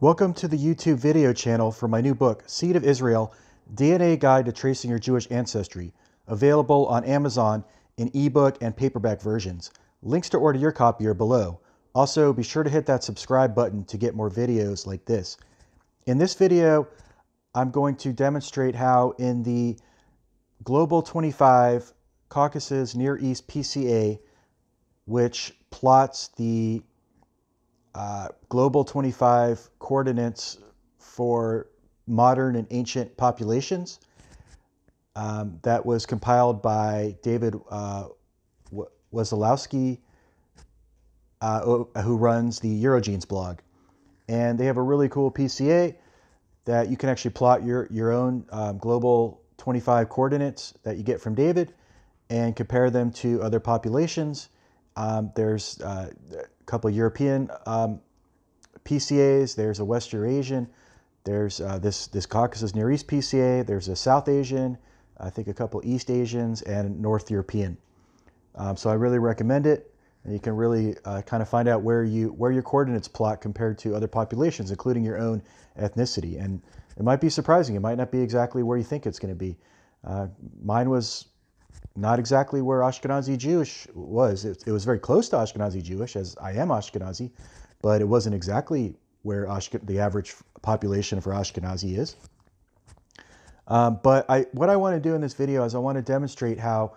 Welcome to the YouTube video channel for my new book, Seed of Israel, DNA Guide to Tracing Your Jewish Ancestry, available on Amazon in ebook and paperback versions. Links to order your copy are below. Also, be sure to hit that subscribe button to get more videos like this. In this video, I'm going to demonstrate how in the Global 25 Caucasus Near East PCA, which plots the Global 25 coordinates for modern and ancient populations, that was compiled by David Wesolowski, who runs the Eurogenes blog. And they have a really cool PCA that you can actually plot your own Global 25 coordinates that you get from David and compare them to other populations. There's a couple European PCAs, there's a West Eurasian, there's this Caucasus Near East PCA, there's a South Asian, I think a couple East Asians, and North European. So I really recommend it, and you can really kind of find out where your coordinates plot compared to other populations, including your own ethnicity. And it might be surprising. It might not be exactly where you think it's going to be. Mine was not exactly where Ashkenazi Jewish was. It was very close to Ashkenazi Jewish, as I am Ashkenazi, but it wasn't exactly where the average population for Ashkenazi is. But what I want to do in this video is I want to demonstrate how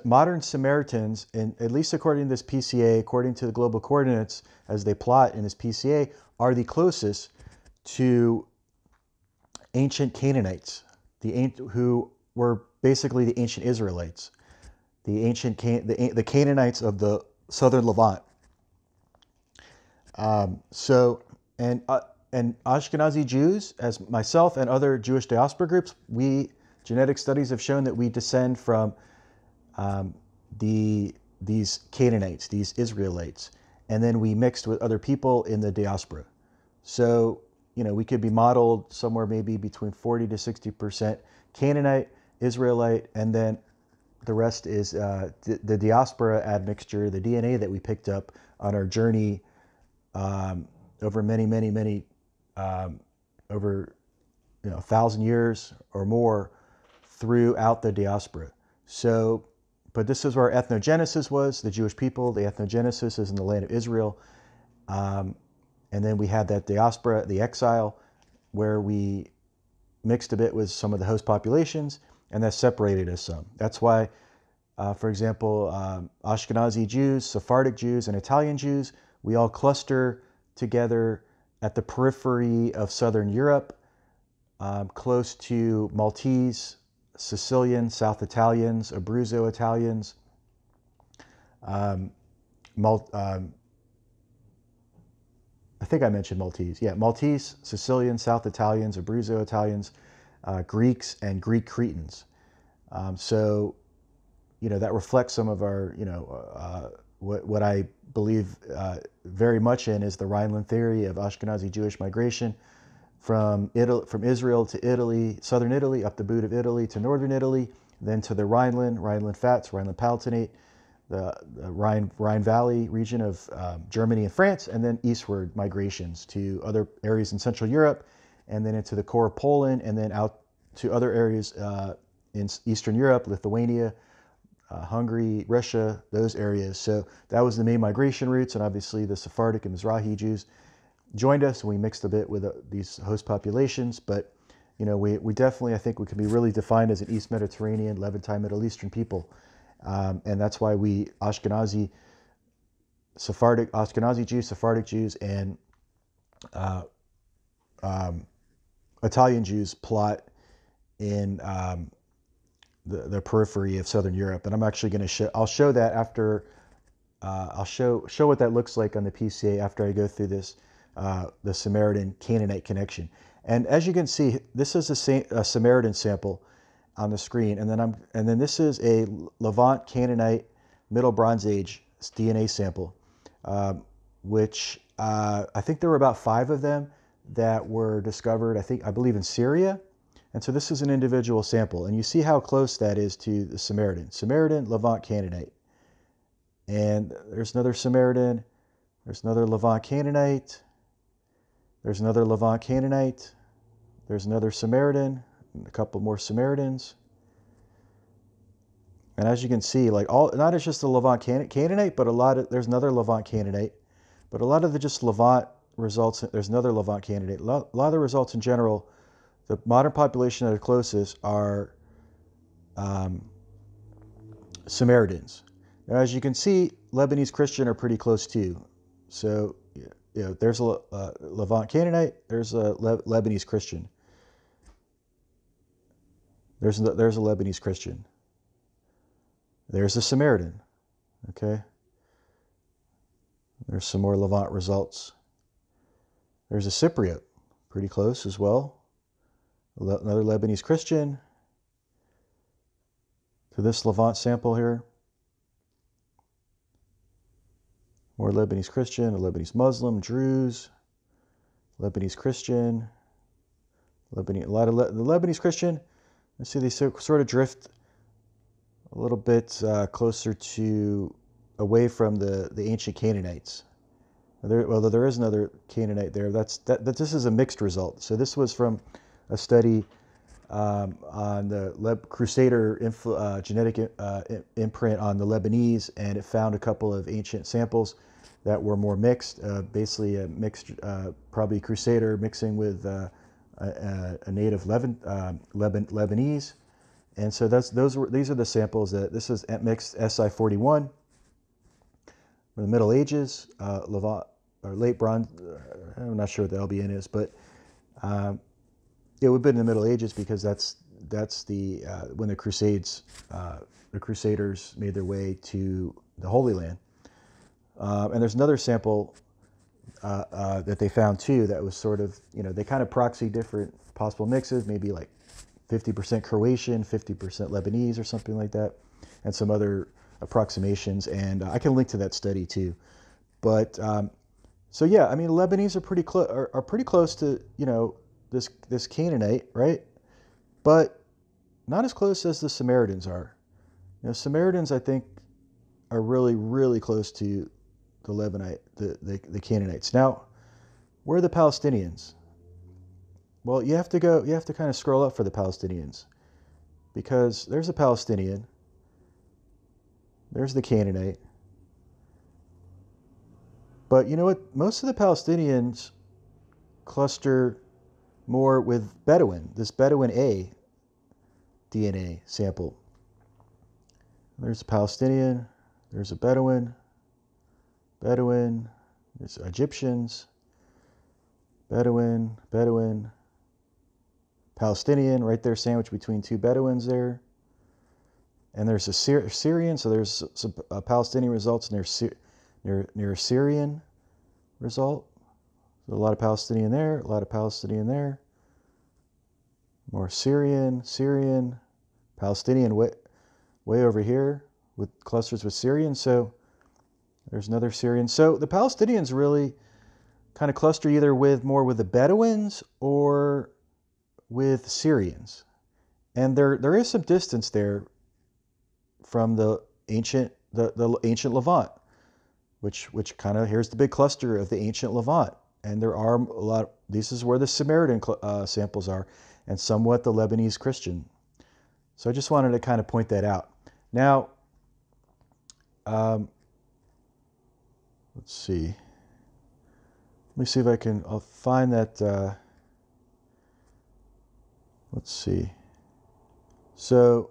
modern Samaritans, and at least according to this PCA, according to the global coordinates as they plot in this PCA, are the closest to ancient Canaanites, who were basically the ancient Israelites, the Canaanites of the southern Levant. And Ashkenazi Jews, as myself and other Jewish diaspora groups, genetic studies have shown that we descend from these Canaanites, these Israelites, and then we mixed with other people in the diaspora. So, we could be modeled somewhere maybe between 40 to 60% Canaanite, Israelite, and then the rest is the diaspora admixture, the DNA that we picked up on our journey over many over 1,000 years or more throughout the diaspora. So, but this is where our ethnogenesis was, the Jewish people. The ethnogenesis is in the land of Israel. And then we had that diaspora, the exile, where we mixed a bit with some of the host populations, and that separated us some. That's why, for example, Ashkenazi Jews, Sephardic Jews, and Italian Jews, we all cluster together at the periphery of Southern Europe, close to Maltese, Sicilians, South Italians, Abruzzo Italians, I think I mentioned Maltese. Yeah, Maltese, Sicilian, South Italians, Abruzzo Italians, Greeks, and Greek Cretans. So, that reflects some of our, what I believe very much in is the Rhineland theory of Ashkenazi Jewish migration from Israel to Italy, southern Italy, up the boot of Italy to northern Italy, then to the Rhineland Fats, Rhineland Palatinate, the Rhine Valley region of Germany and France, and then eastward migrations to other areas in Central Europe, and then into the core of Poland, and then out to other areas in Eastern Europe, Lithuania, Hungary, Russia, those areas. So that was the main migration routes, and obviously the Sephardic and Mizrahi Jews joined us, and we mixed a bit with these host populations. But we definitely, I think, we can be really defined as an East Mediterranean, Levantine, Middle Eastern people. And that's why we Ashkenazi Jews, Sephardic Jews, and Italian Jews plot in the periphery of Southern Europe. And I'm actually going to I'll show that after, I'll show what that looks like on the PCA after I go through this, the Samaritan Canaanite connection. And as you can see, this is a Samaritan sample on the screen, and then this is a Levant Canaanite Middle Bronze Age DNA sample, which I think there were about 5 of them that were discovered, I believe in Syria. And so this is an individual sample, and you see how close that is to the Samaritan Levant Canaanite. And there's another Samaritan, there's another Levant Canaanite, There's another Levant Canaanite. There's another Samaritan, a couple more Samaritans. And as you can see, like not as just the Levant Canaanite, but there's another Levant Canaanite. But a lot of the just Levant results, there's another Levant candidate. A lot of the results in general, the modern population that are closest are Samaritans. Now, as you can see, Lebanese Christian are pretty close too. So, there's a Levant Canaanite, there's a Lebanese Christian. There's a Lebanese Christian. There's a Samaritan. Okay. There's some more Levant results. There's a Cypriot, pretty close as well. Another Lebanese Christian to this Levant sample here. More Lebanese Christian, a Lebanese Muslim, Druze, Lebanese Christian, the Lebanese Christian. Let's see, they sort of drift a little bit closer away from the ancient Canaanites. Although there is another Canaanite there, this is a mixed result. So this was from a study on the Crusader genetic imprint on the Lebanese, and it found a couple of ancient samples that were more mixed, basically a mixed, probably Crusader mixing with a native Lebanese. And so these are the samples this is mixed SI41 from the Middle Ages, Levant, or late Bronze. I'm not sure what the LBN is, but it would have been in the Middle Ages because that's when the Crusaders made their way to the Holy Land. And there's another sample that they found too that was sort of, they kind of proxy different possible mixes, maybe like 50% Croatian, 50% Lebanese or something like that, and some other approximations. And I can link to that study too. But so yeah, I mean, Lebanese are pretty close to this Canaanite, right? But not as close as the Samaritans are. Samaritans, I think, are really, really close to the Lebanite, the Canaanites. Now, where are the Palestinians? Well, you have to kind of scroll up for the Palestinians, because there's a Palestinian, there's the Canaanite. But you know what? Most of the Palestinians cluster more with Bedouin, this Bedouin A DNA sample. There's a Palestinian, there's a Bedouin, there's Egyptians, Bedouin, Palestinian, right there sandwiched between two Bedouins there. And there's a Syrian, so there's some Palestinian results near a Syrian result. So a lot of Palestinian there, a lot of Palestinian there. More Syrian, Palestinian way over here with clusters with Syrian. So there's another Syrian. So the Palestinians really kind of cluster either more with the Bedouins or with Syrians. And there is some distance there from the ancient Levant, which kind of, here's the big cluster of the ancient Levant. And there are a lot, this is where the Samaritan samples are, and somewhat the Lebanese Christian. So I just wanted to kind of point that out. Now, let's see. Let me see if I'll find that, let's see. So,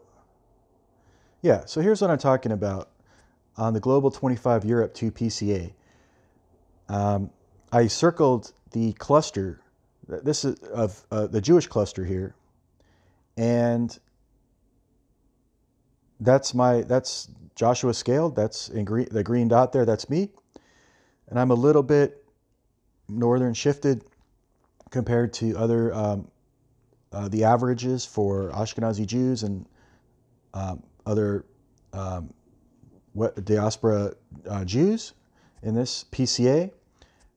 yeah, so here's what I'm talking about on the Global 25 Europe 2 PCA. I circled the cluster. This is of the Jewish cluster here, and that's Joshua scaled. That's in green, the green dot there. That's me, and I'm a little bit northern shifted compared to other the averages for Ashkenazi Jews and other Diaspora Jews in this PCA.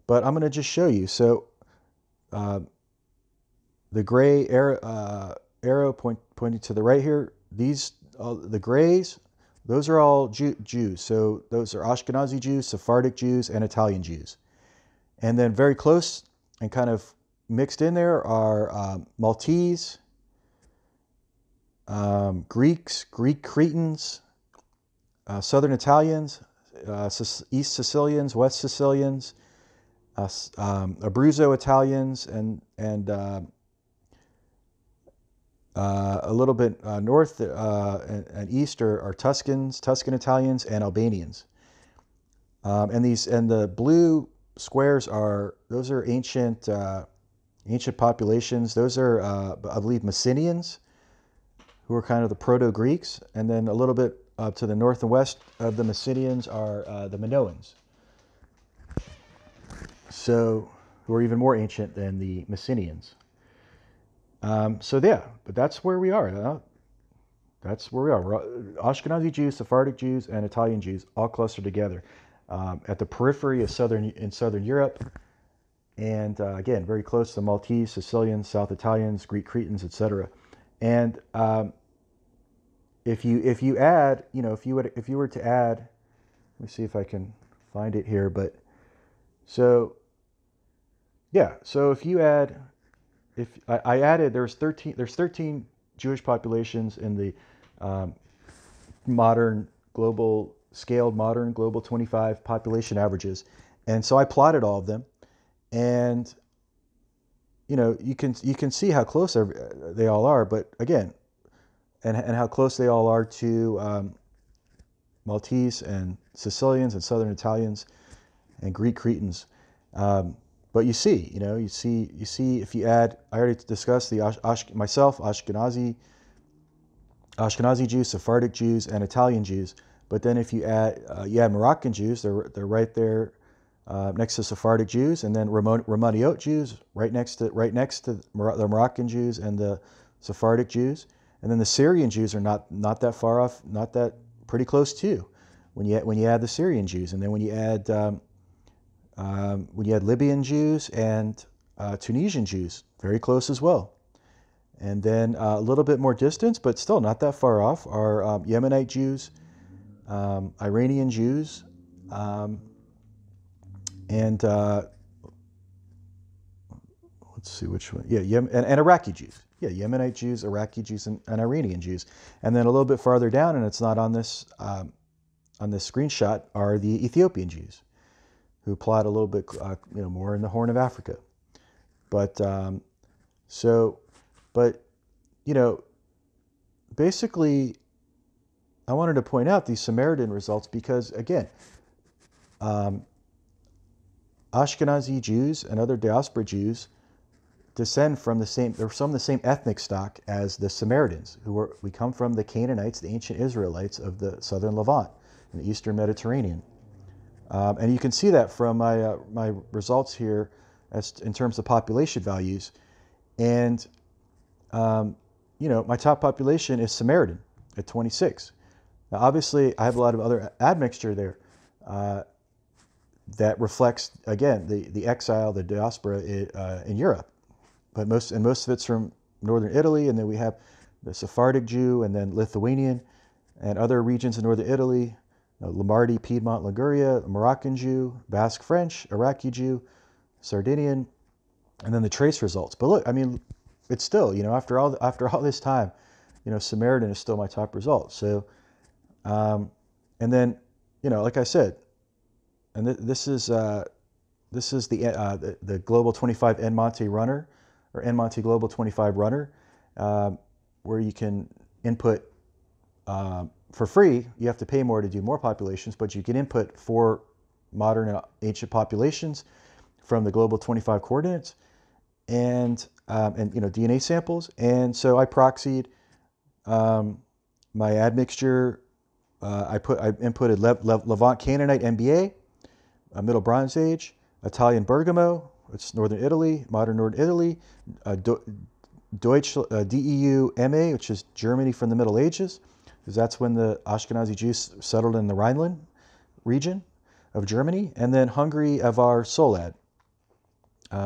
But I'm going to just show you. So the gray arrow pointing to the right here, the grays, those are all Jews. So those are Ashkenazi Jews, Sephardic Jews, and Italian Jews. And then very close and kind of mixed in there are Maltese, Greeks, Greek Cretans, Southern Italians, East Sicilians, West Sicilians, Abruzzo Italians, and a little bit north and east are Tuscans, Tuscan Italians, and Albanians. And the blue squares those are ancient populations. Those are I believe Messenians, who are kind of the Proto-Greeks, and then a little bit to the north and west of the Messenians are the Minoans. So, who are even more ancient than the Messenians. So yeah, but that's where we are. That's where we are. Ashkenazi Jews, Sephardic Jews, and Italian Jews all clustered together at the periphery of Southern Europe, and again, very close to the Maltese, Sicilians, South Italians, Greek Cretans, etc. And if you add, if you were to add, let me see if I can find it here, but so yeah, so if you add, if I added, there's 13 Jewish populations in the modern global 25 population averages, and so I plotted all of them, and you can see how close they all are, but again, and how close they all are to Maltese and Sicilians and Southern Italians and Greek Cretans. But you see if you add, I already discussed myself, Ashkenazi Jews, Sephardic Jews, and Italian Jews. But then if you add Moroccan Jews, they're right there next to Sephardic Jews, and then Romaniote Jews right next to the Moroccan Jews and the Sephardic Jews, and then the Syrian Jews are not that far off, pretty close too, when you add the Syrian Jews, and then when you add Libyan Jews and Tunisian Jews, very close as well. And then a little bit more distance, but still not that far off, are Yemenite Jews, Iranian Jews, and let's see which one. Yeah, and Iraqi Jews. Yeah, Yemenite Jews, Iraqi Jews, and Iranian Jews. And then a little bit farther down, and it's not on this screenshot, are the Ethiopian Jews, who plot a little bit more in the Horn of Africa. But basically, I wanted to point out these Samaritan results because, again, Ashkenazi Jews and other diaspora Jews descend from the same ethnic stock as the Samaritans, we come from the Canaanites, the ancient Israelites of the southern Levant and the eastern Mediterranean. And you can see that from my results here in terms of population values. And, my top population is Samaritan at 26. Now, obviously, I have a lot of other admixture there that reflects, again, the exile, the diaspora in Europe. But most of it's from northern Italy, and then we have the Sephardic Jew, and then Lithuanian, and other regions in northern Italy, Lombardy, Piedmont, Liguria, Moroccan Jew, Basque French, Iraqi Jew, Sardinian, and then the trace results. But look, I mean, it's still, after all this time, Samaritan is still my top result. So, and then, like I said, and this is the Global 25 NMonte runner, or NMonte Global 25 runner, where you can input for free. You have to pay more to do more populations, but you can input 4 modern and ancient populations from the Global 25 coordinates, and DNA samples. And so I proxied my admixture. I inputted Levant Canaanite NBA, Middle Bronze Age, Italian Bergamo, it's northern Italy, modern northern Italy, Deutsch DEU MA, which is Germany from the Middle Ages, because that's when the Ashkenazi Jews settled in the Rhineland region of Germany, and then Hungary Avar Solad,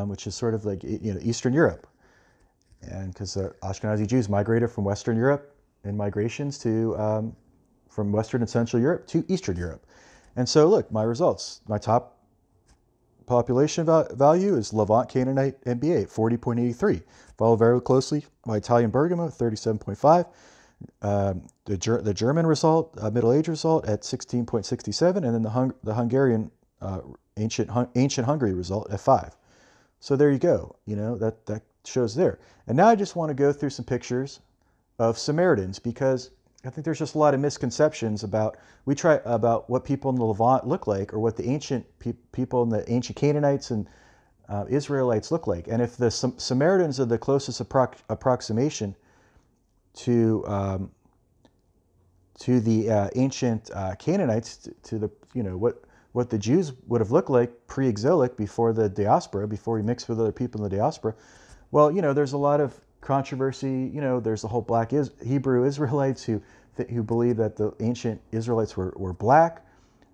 which is sort of like Eastern Europe, and because the Ashkenazi Jews migrated from Western Europe in migrations to from Western and Central Europe to Eastern Europe. And so look, my results, my top population value is Levant Canaanite NBA, 40.83. Followed very closely by Italian Bergamo, 37.5. The German result, middle age result at 16.67, and then the Hungarian ancient Hungary result at 5. So there you go. You know, that shows there. And now I just want to go through some pictures of Samaritans, because I think there's just a lot of misconceptions about what people in the Levant look like, or what the ancient people in the ancient Canaanites and Israelites look like. And if the Samaritans are the closest approximation to the ancient Canaanites, to the, you know, what the Jews would have looked like pre-exilic, before the diaspora, before we mixed with other people in the diaspora, well, you know, there's a lot of controversy. You know, there's the whole black Hebrew Israelites who believe that the ancient Israelites were black.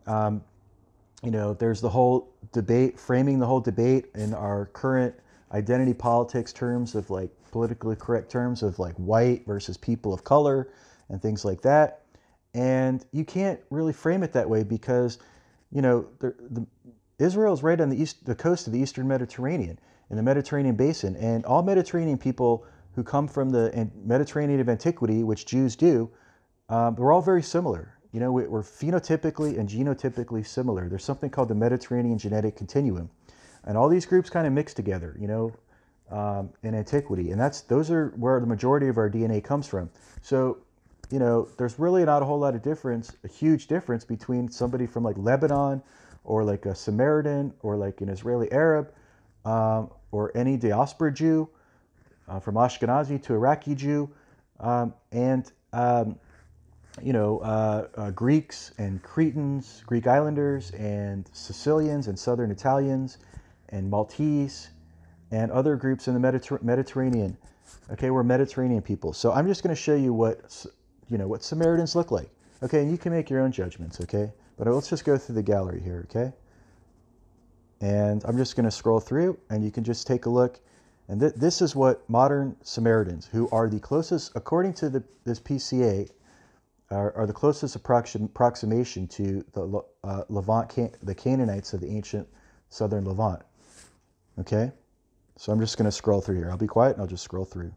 You know, there's the whole debate, framing the whole debate in our current identity politics terms of, like, politically correct terms of, like, white versus people of color and things like that. And you can't really frame it that way, because, you know, Israel is right on the coast of the Eastern Mediterranean, in the Mediterranean basin, and all Mediterranean people who come from the Mediterranean of antiquity, which Jews do, we're all very similar. You know, we're phenotypically and genotypically similar. There's something called the Mediterranean genetic continuum, and all these groups kind of mix together, you know, in antiquity, and those are where the majority of our DNA comes from. So, you know, there's really not a whole lot of difference, a huge difference, between somebody from, like, Lebanon, or like a Samaritan, or like an Israeli Arab, or any diaspora Jew, from Ashkenazi to Iraqi Jew, and you know, Greeks and Cretans, Greek Islanders, and Sicilians, and Southern Italians, and Maltese, and other groups in the Mediterranean. Okay, we're Mediterranean people. So I'm just going to show you what Samaritans look like. Okay, and you can make your own judgments. Okay, but let's just go through the gallery here. Okay, and I'm just going to scroll through, and you can just take a look. And this is what modern Samaritans, who are the closest, according to this PCA, are the closest approximation to the the Canaanites of the ancient southern Levant. Okay, so I'm just going to scroll through here. I'll be quiet and I'll just scroll through.